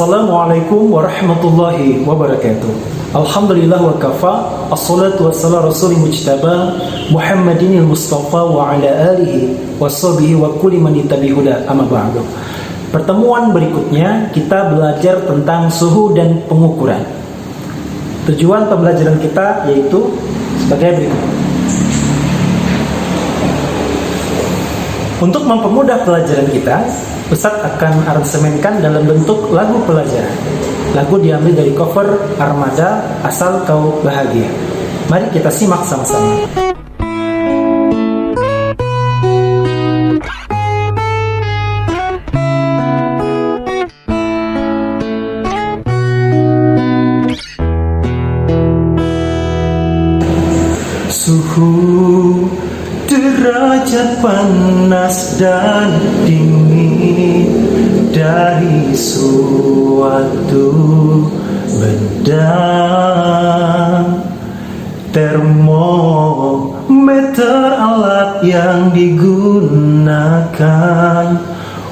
Assalamualaikum warahmatullahi wabarakatuh. Alhamdulillah wa kafa. Assalatu wassalamu rasuli mujtaba Muhammadinil Mustafa wa ala alihi wa sahbihi wa kulli man ittabi'uda amma ba'du. Pertemuan berikutnya kita belajar tentang suhu dan pengukuran. Tujuan pembelajaran kita yaitu sebagai berikut. Untuk mempermudah pelajaran kita, Ustadz akan aransemenkan dalam bentuk lagu pelajaran. Lagu diambil dari cover Armada, Asal Kau Bahagia. Mari kita simak sama-sama. Suhu derajat panas dan dingin dari suatu benda. Termometer alat yang digunakan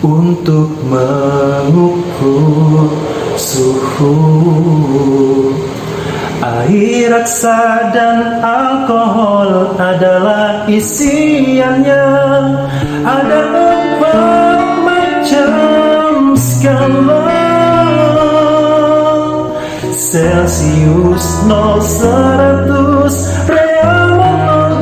untuk mengukur suhu. Air raksa dan alkohol adalah isiannya. Ada 4 macam skala: Celsius 0 100, Real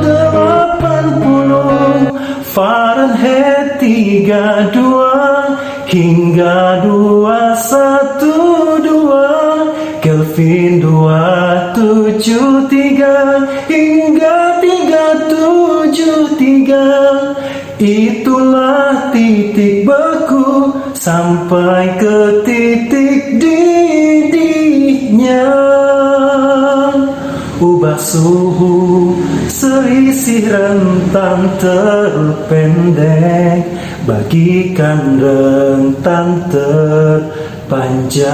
80, Fahrenheit 32 hingga 212, Kelvin 273 hingga 373. Itulah titik beku sampai ke titik didihnya. Ubah suhu selisih rentang terpendek bagikan rentang terpanjang.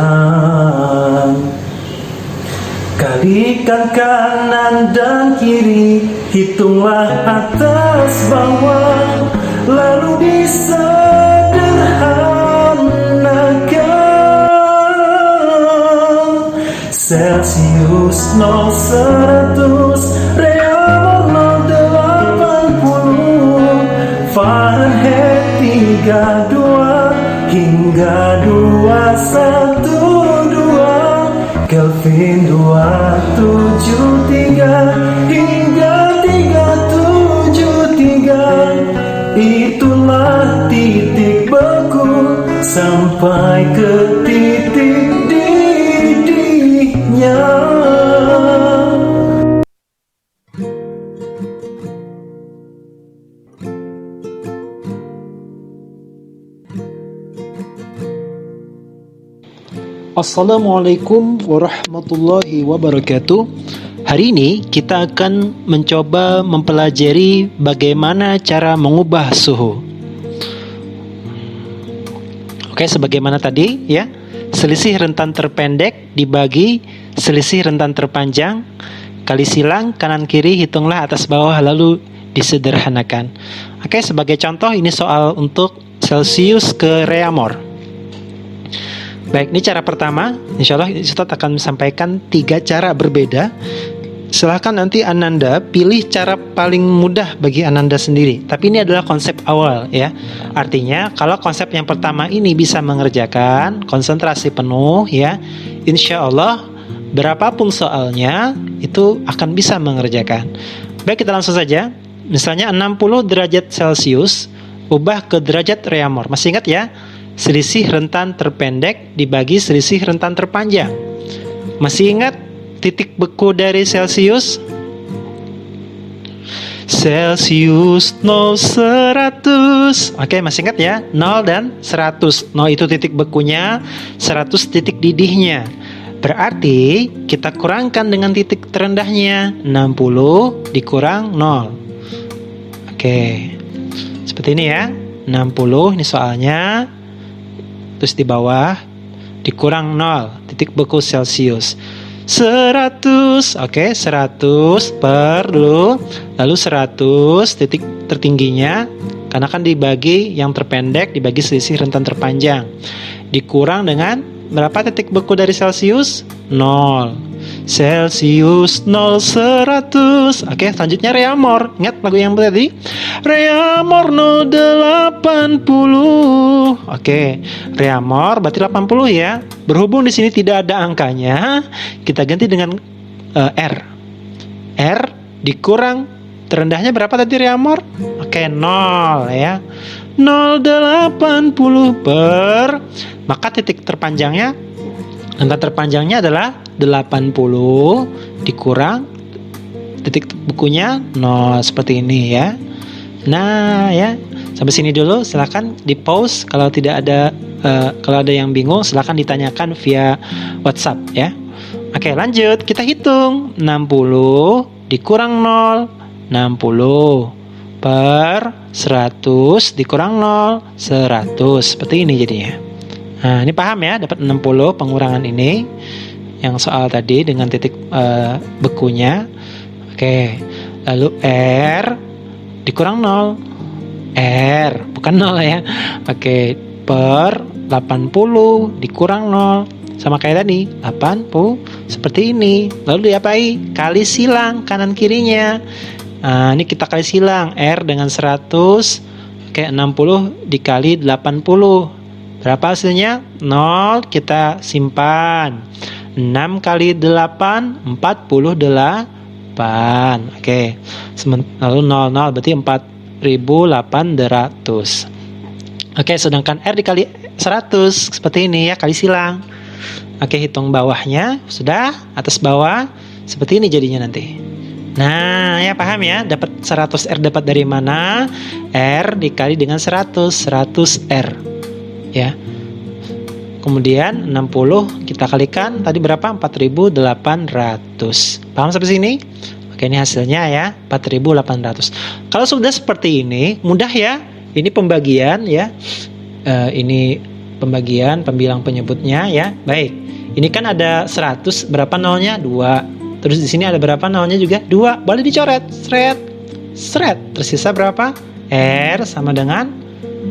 Kalikan kanan dan kiri, hitunglah atas bawah, lalu disederhanakan. Celsius 0 100, Real 80, Fahrenheit 32 hingga 212, Kelvin 273 hingga 373. Itulah titik beku sampai ke titik didihnya. Assalamualaikum warahmatullahi wabarakatuh. Hari ini kita akan mencoba mempelajari bagaimana cara mengubah suhu. Oke, sebagaimana tadi ya, selisih rentan terpendek dibagi selisih rentan terpanjang, kali silang kanan kiri, hitunglah atas bawah lalu disederhanakan. Oke, sebagai contoh ini soal untuk Celsius ke Reaumur. Baik, ini cara pertama. Insya Allah Ustadz akan sampaikan 3 cara berbeda. Silahkan nanti Ananda pilih cara paling mudah bagi Ananda sendiri. Tapi ini adalah konsep awal ya. Artinya kalau konsep yang pertama ini bisa mengerjakan, konsentrasi penuh ya, insya Allah berapapun soalnya itu akan bisa mengerjakan. Baik, kita langsung saja. Misalnya 60 derajat Celcius ubah ke derajat Reaumur. Masih ingat ya? Selisih rentan terpendek dibagi selisih rentan terpanjang. Masih ingat titik beku dari Celsius? Celsius 0 100. Oke, masih ingat ya? 0 dan 100. 0 itu titik bekunya, 100 titik didihnya. Berarti kita kurangkan dengan titik terendahnya. 60 dikurang 0. Oke. Seperti ini ya. 60 ini soalnya. Terus di bawah dikurang 0 titik beku Celsius. 100, oke, 100 per dulu, lalu 100 titik tertingginya, karena kan dibagi yang terpendek dibagi selisih rentan terpanjang, dikurang dengan berapa titik beku dari Celsius? 0. Celsius 0 100. Oke, selanjutnya Reamor. Ingat lagu yang tadi? Reamor 080. Oke, Reamor berarti 80 ya. Berhubung di sini tidak ada angkanya, kita ganti dengan R. R dikurang terendahnya berapa tadi Reamor? Oke, 0 ya. 0,80 per, maka titik terpanjangnya, angka terpanjangnya adalah 80 dikurang titik bukunya 0, seperti ini ya. Nah ya, sampai sini dulu, silakan di pause kalau tidak ada kalau ada yang bingung silakan ditanyakan via WhatsApp ya. Oke, lanjut, kita hitung 60 dikurang 0, 60 per 100 dikurang 0, 100, seperti ini jadinya. Nah, ini paham ya, dapat 60 pengurangan ini yang soal tadi dengan titik bekunya. Oke, lalu R dikurang 0, R bukan 0 ya. Oke, per 80 dikurang 0, sama kayak tadi 80, seperti ini. Lalu diapain? Kali silang kanan kirinya. Nah, ini kita kali silang, R dengan 100, oke, 60 dikali 80. Berapa hasilnya? 0, kita simpan. 6 kali 8, 48. Oke, lalu 00, berarti 4.800. Oke, sedangkan R dikali 100, seperti ini ya, kali silang. Oke, hitung bawahnya, sudah, atas bawah, seperti ini jadinya nanti. Nah, ya paham ya, dapat 100 R dapat dari mana? R dikali dengan 100 R ya. Kemudian 60 kita kalikan tadi berapa? 4.800. Paham sampai sini? Oke, ini hasilnya ya, 4.800. Kalau sudah seperti ini, mudah ya. Ini pembagian ya. Ini pembagian, pembilang penyebutnya ya. Baik. Ini kan ada 100, berapa nolnya? 2. Terus di sini ada berapa nolnya juga? 2. Boleh dicoret. Sret. Tersisa berapa? R sama dengan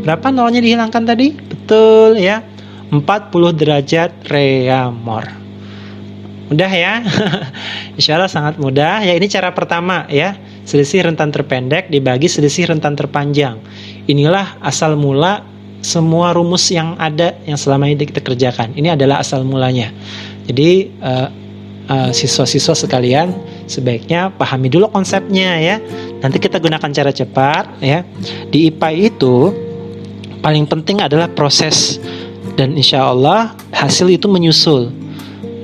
berapa nolnya dihilangkan tadi? Betul ya. 40 derajat Reamor. Mudah ya. Insya Allah sangat mudah. Ya, ini cara pertama ya. Selisih rentan terpendek dibagi selisih rentan terpanjang. Inilah asal mula semua rumus yang ada yang selama ini kita kerjakan. Ini adalah asal mulanya. Jadi siswa-siswa sekalian sebaiknya pahami dulu konsepnya ya. Nanti kita gunakan cara cepat ya. Di IPA itu paling penting adalah proses, dan insya Allah hasil itu menyusul.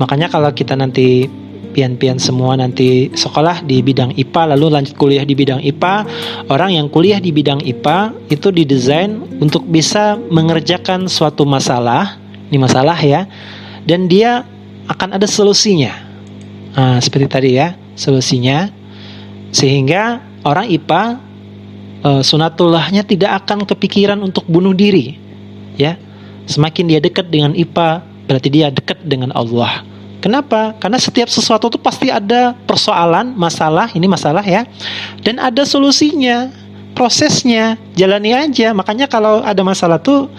Makanya kalau kita nanti pian-pian semua nanti sekolah di bidang IPA lalu lanjut kuliah di bidang IPA, orang yang kuliah di bidang IPA itu didesain untuk bisa mengerjakan suatu masalah, ini masalah ya, dan dia akan ada solusinya. Nah, seperti tadi ya, solusinya, sehingga orang IPA sunatullahnya tidak akan kepikiran untuk bunuh diri ya. Semakin dia dekat dengan IPA berarti dia dekat dengan Allah. Kenapa? Karena setiap sesuatu itu pasti ada persoalan, masalah, ini masalah ya, dan ada solusinya, prosesnya, jalani aja. Makanya kalau ada masalah tuh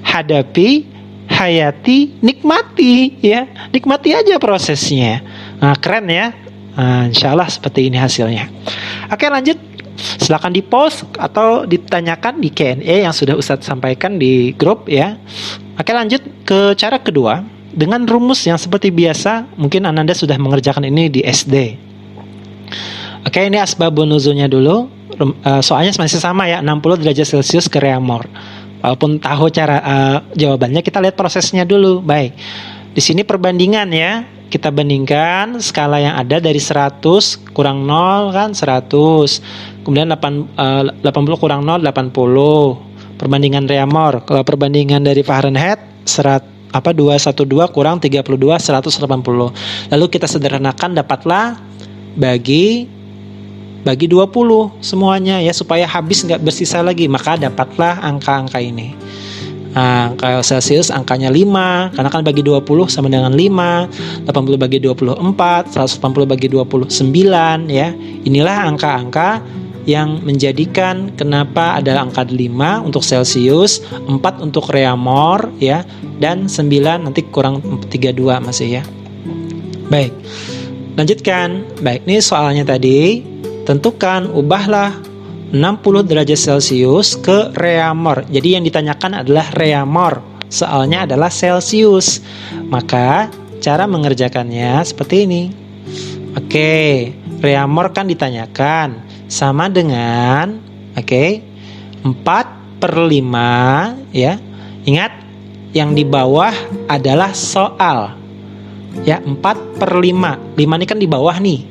hadapi, hayati, nikmati ya, nikmati aja prosesnya. Nah, keren ya. Nah, insya Allah seperti ini hasilnya. Oke, lanjut, silakan di post atau ditanyakan di Q&A yang sudah Ustadz sampaikan di grup ya. Oke, lanjut ke cara kedua dengan rumus yang seperti biasa. Mungkin Ananda sudah mengerjakan ini di SD. Oke, ini asbabun nuzulnya dulu. Soalnya masih sama ya, 60 derajat Celcius ke Reamor. Walaupun tahu cara jawabannya, kita lihat prosesnya dulu. Baik, di sini perbandingan ya. Kita bandingkan skala yang ada dari 100 kurang 0 kan 100. Kemudian 80 kurang 0 80. Perbandingan Reamor. Kalau perbandingan dari Fahrenheit 212 kurang 32 180. Lalu kita sederhanakan, dapatlah bagi 20 semuanya ya, supaya habis nggak bersisa lagi, maka dapatlah angka-angka ini. Nah, kalau Celsius angkanya 5, karena kan bagi 20 sama dengan 5, 80 bagi 24, 180 bagi 29 ya. Inilah angka-angka yang menjadikan kenapa adalah angka 5 untuk Celsius, 4 untuk Reaumur ya, dan 9 nanti kurang 32 masih ya. Baik. Lanjutkan. Baik, ini soalnya tadi. Tentukan, ubahlah 60 derajat Celcius ke Reaumur. Jadi yang ditanyakan adalah Reaumur. Soalnya adalah Celcius. Maka cara mengerjakannya seperti ini. Oke, Reaumur kan ditanyakan sama dengan 4/5 ya. Ingat, yang di bawah adalah soal. Ya, 4/5. 5 ini kan di bawah nih.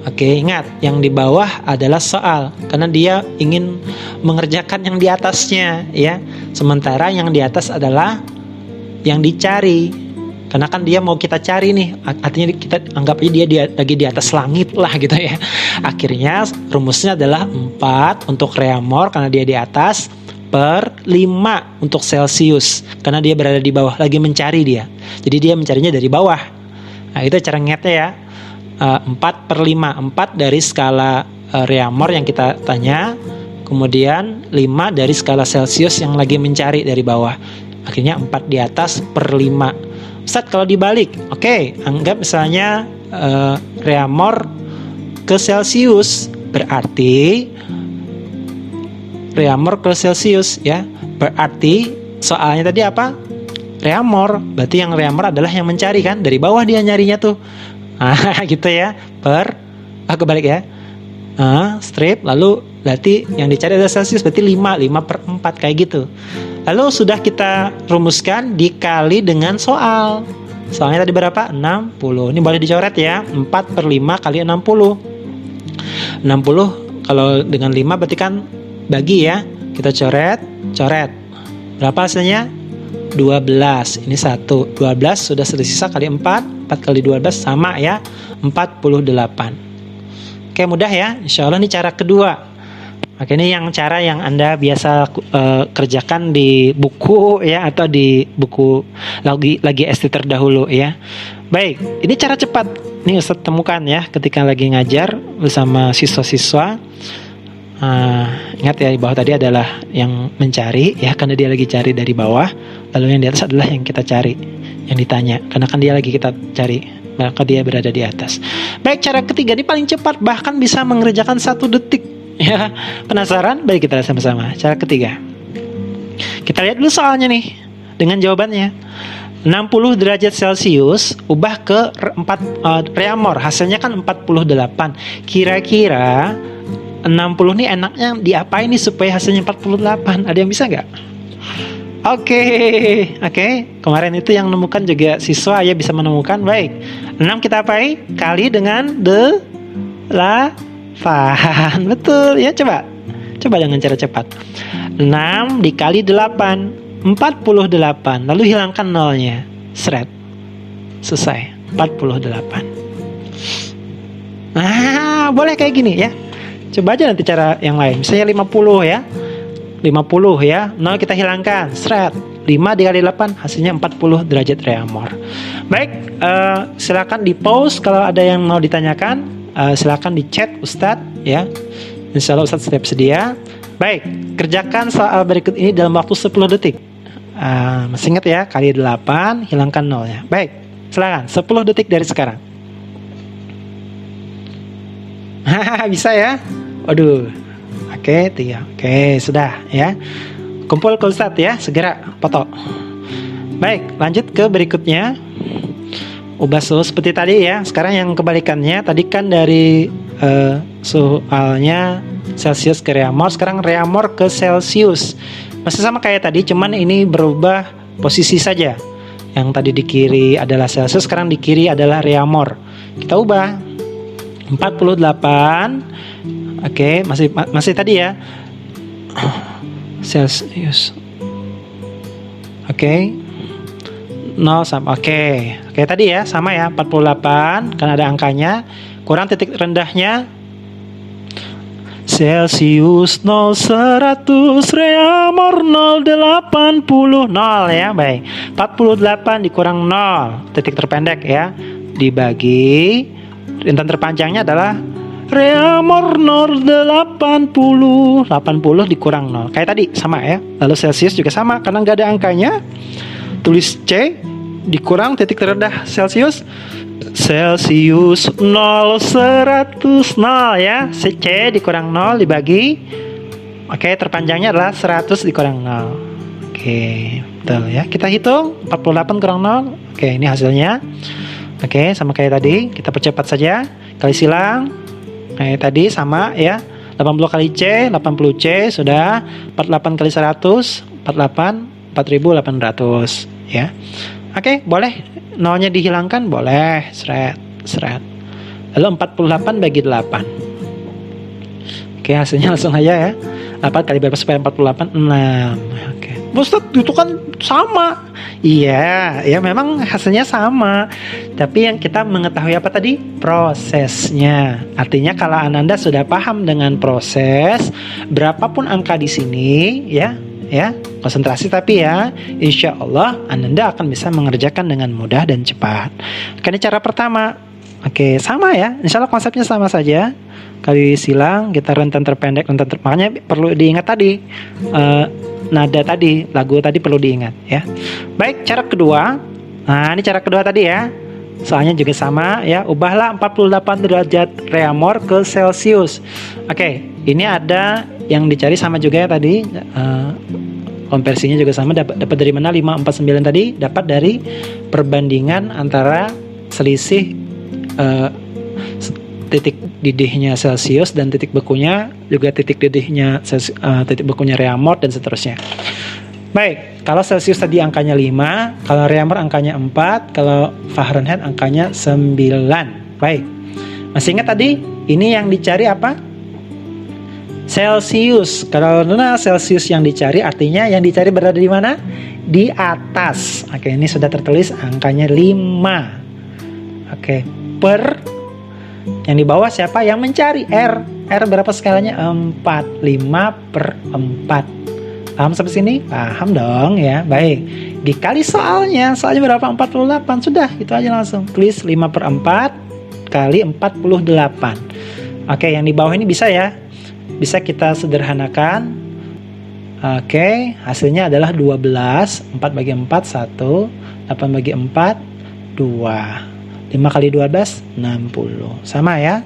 Oke, ingat, yang di bawah adalah soal karena dia ingin mengerjakan yang di atasnya ya. Sementara yang di atas adalah yang dicari. Karena kan dia mau kita cari nih, artinya kita anggap aja dia lagi di atas langit lah gitu ya. Akhirnya rumusnya adalah 4 untuk Reaumur karena dia di atas, per 5 untuk Celsius karena dia berada di bawah, lagi mencari dia. Jadi dia mencarinya dari bawah. Nah, itu cara ngetnya ya. 4/5, 4 dari skala Reaumur yang kita tanya, kemudian 5 dari skala Celsius yang lagi mencari dari bawah. Akhirnya 4 di atas per 5. Ustadz, kalau dibalik, anggap misalnya Reaumur ke Celsius, berarti Reaumur ke Celsius ya. Berarti soalnya tadi apa? Reaumur. Berarti yang Reaumur adalah yang mencari kan, dari bawah dia nyarinya tuh. Gitu ya. Kebalik ya. Strip, lalu berarti yang dicari adalah Celsius, berarti 5/4 kayak gitu. Lalu sudah kita rumuskan dikali dengan soal. Soalnya tadi berapa? 60. Ini boleh dicoret ya. 4/5 kali 60. 60 kalau dengan 5 berarti kan bagi ya. Kita coret. Berapa hasilnya? 12. Ini 1. 12 sudah tersisa kali 4. 4 kali 12 sama ya. 48. Oke, mudah ya. Insya Allah ini cara kedua. Oke, ini yang cara yang Anda biasa kerjakan di buku ya, atau di buku lagi SD terdahulu ya. Baik, ini cara cepat. Ini Ustadz temukan ya ketika lagi ngajar bersama siswa-siswa. Ingat ya, di bawah tadi adalah yang mencari ya, karena dia lagi cari dari bawah. Lalu yang di atas adalah yang kita cari, yang ditanya, karena kan dia lagi kita cari, maka dia berada di atas. Baik, cara ketiga ini paling cepat, bahkan bisa mengerjakan 1 detik. Ya, penasaran? Baik, kita lihat sama-sama. Cara ketiga. Kita lihat dulu soalnya nih dengan jawabannya. 60 derajat Celcius ubah ke Reaumur. Hasilnya kan 48. Kira-kira 60 nih enaknya diapain nih supaya hasilnya 48? Ada yang bisa nggak? Oke. Kemarin itu yang menemukan juga siswa ya, bisa menemukan. Baik. 6 kita apain? Kali dengan 8. Betul ya, coba dengan cara cepat. 6 dikali 8, 48. Lalu hilangkan nolnya. Selesai. 48. Boleh kayak gini ya. Coba aja nanti cara yang lain. Misalnya 50 ya. 50 ya. 0 kita hilangkan. 5 dikali 8 hasilnya 40 derajat Reaumur. Baik, silakan di pause kalau ada yang mau ditanyakan. Silakan di chat Ustadz ya. Insya Allah Ustadz setiap sedia. Baik, kerjakan soal berikut ini dalam waktu 10 detik. Masih ingat ya, kali 8 hilangkan nolnya. Baik, silakan 10 detik dari sekarang. Bisa ya? Waduh. Oke, sudah ya. Kumpul ke Ustadz ya, segera foto. Baik, lanjut ke berikutnya. Ubah suhu seperti tadi ya. Sekarang yang kebalikannya, tadi kan dari soalnya Celsius ke Reaumur, sekarang Reaumur ke Celsius. Masih sama kayak tadi, cuman ini berubah posisi saja. Yang tadi di kiri adalah Celsius, sekarang di kiri adalah Reaumur. Kita ubah 48. Oke, masih tadi ya. Celsius. Oke. 0 sama Oke, tadi ya, sama ya, 48 kan ada angkanya, kurang titik rendahnya Celsius 0 100, Reaumur 0 80 0 ya. Baik, 48 dikurang 0, titik terpendek ya, dibagi rintan terpanjangnya adalah Reamor 80 dikurang 0. Kayak tadi sama ya. Lalu Celsius juga sama karena nggak ada angkanya. Tulis C dikurang titik terendah Celsius. Celsius 0 100 0 ya. C dikurang 0 dibagi. Oke, terpanjangnya adalah 100 dikurang 0. Oke, betul ya. Kita hitung 48 kurang 0. Oke, ini hasilnya. Oke, sama kayak tadi. Kita percepat saja. Kali silang. Kayak tadi sama ya. 80 kali C, 80 C sudah 48 kali 100, 48 4800 ya. Oke, boleh nolnya dihilangkan, boleh. Seret. Lalu 48 bagi 8. Oke, hasilnya langsung aja ya. 8 kali berapa supaya 48? 6. Oke. Ustaz, itu kan sama. Iya, ya memang hasilnya sama. Tapi yang kita mengetahui apa tadi? Prosesnya. Artinya kalau Ananda sudah paham dengan proses, berapapun angka di sini, ya, konsentrasi tapi ya, insya Allah Ananda akan bisa mengerjakan dengan mudah dan cepat. Oke, ini cara pertama. Oke, sama ya. Insya Allah konsepnya sama saja. Kali silang, kita rentan terpendek, makanya perlu diingat tadi. Nada tadi, lagu tadi perlu diingat ya. Baik, cara kedua. Nah, ini cara kedua tadi ya. Soalnya juga sama ya. Ubahlah 48 derajat Reamor ke Celsius. Oke, ini ada yang dicari sama juga ya tadi. Konversinya juga sama. Dapat dari mana? 549 tadi dapat dari perbandingan antara selisih titik didihnya Celsius dan titik bekunya, juga titik didihnya titik bekunya Reamor dan seterusnya. Baik, kalau Celsius tadi angkanya 5, kalau Reamor angkanya 4, kalau Fahrenheit angkanya 9. Baik. Masih ingat tadi? Ini yang dicari apa? Celsius. Kalau Celsius yang dicari, artinya yang dicari berada di mana? Di atas. Oke, ini sudah tertulis angkanya 5. Oke, per yang di bawah siapa yang mencari? R berapa skalanya? 4. 5 per 4. Paham sampai sini? Paham dong ya. Baik, dikali soalnya berapa? 48. Sudah, itu aja langsung. Tulis 5 per 4 kali 48. Oke, yang di bawah ini bisa ya. Bisa kita sederhanakan. Oke, hasilnya adalah 12. 4 bagi 4, 1. 8 bagi 4, 2. 5 kali 12, 60. Sama ya.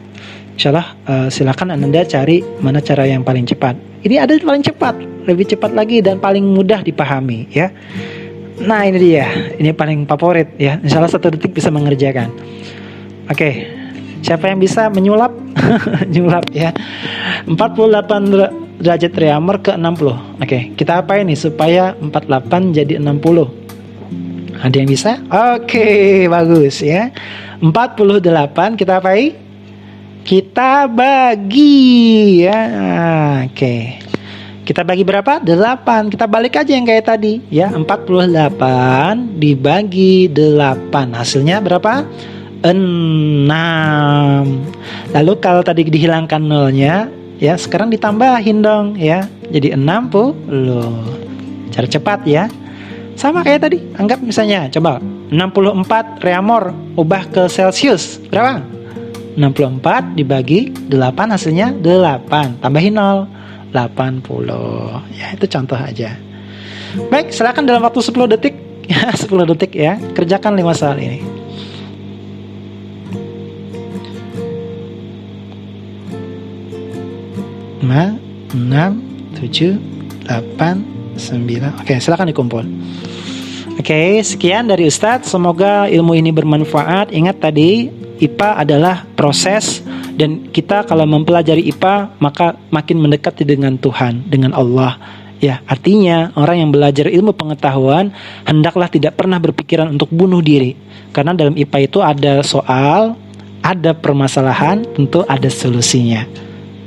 Insyaallah silakan Anda cari mana cara yang paling cepat. Ini ada paling cepat, lebih cepat lagi dan paling mudah dipahami ya. Nah, ini dia. Ini paling favorit ya. Insyaallah 1 detik bisa mengerjakan. Oke. Siapa yang bisa menyulap? Nyulap ya. 48 derajat Reamor ke 60. Oke, kita apain nih supaya 48 jadi 60? Ada yang bisa? Oke, bagus ya. 48 kita apain? Kita bagi ya. Oke. Kita bagi berapa? 8. Kita balik aja yang kayak tadi ya. 48 dibagi 8. Hasilnya berapa? 6. Lalu kalau tadi dihilangkan nolnya ya, sekarang ditambahin dong ya. Jadi 60. Cara cepat ya. Sama kayak tadi. Anggap misalnya coba 64 Reamor ubah ke Celsius. Berapa? 64 dibagi 8 hasilnya 8. Tambahin 0. 80. Ya, itu contoh aja. Baik, silakan dalam waktu 10 detik ya, 10 detik ya. Kerjakan 5 soal ini. 5, 6, 7, 8, 9. Oke, silakan dikumpul. Oke, sekian dari Ustadz. Semoga ilmu ini bermanfaat. Ingat tadi, IPA adalah proses, dan kita kalau mempelajari IPA maka makin mendekati dengan Tuhan, dengan Allah. Ya, artinya orang yang belajar ilmu pengetahuan hendaklah tidak pernah berpikiran untuk bunuh diri. Karena dalam IPA itu ada soal, ada permasalahan, tentu ada solusinya.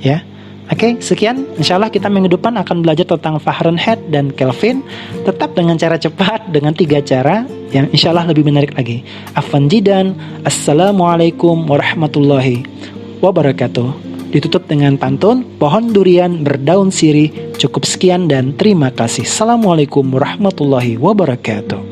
Ya. Oke, sekian. Insyaallah kita minggu depan akan belajar tentang Fahrenheit dan Kelvin, tetap dengan cara cepat, dengan 3 cara yang insyaallah lebih menarik lagi. Afwan jidan. Assalamualaikum warahmatullahi wabarakatuh. Ditutup dengan pantun, pohon durian berdaun sirih. Cukup sekian dan terima kasih. Assalamualaikum warahmatullahi wabarakatuh.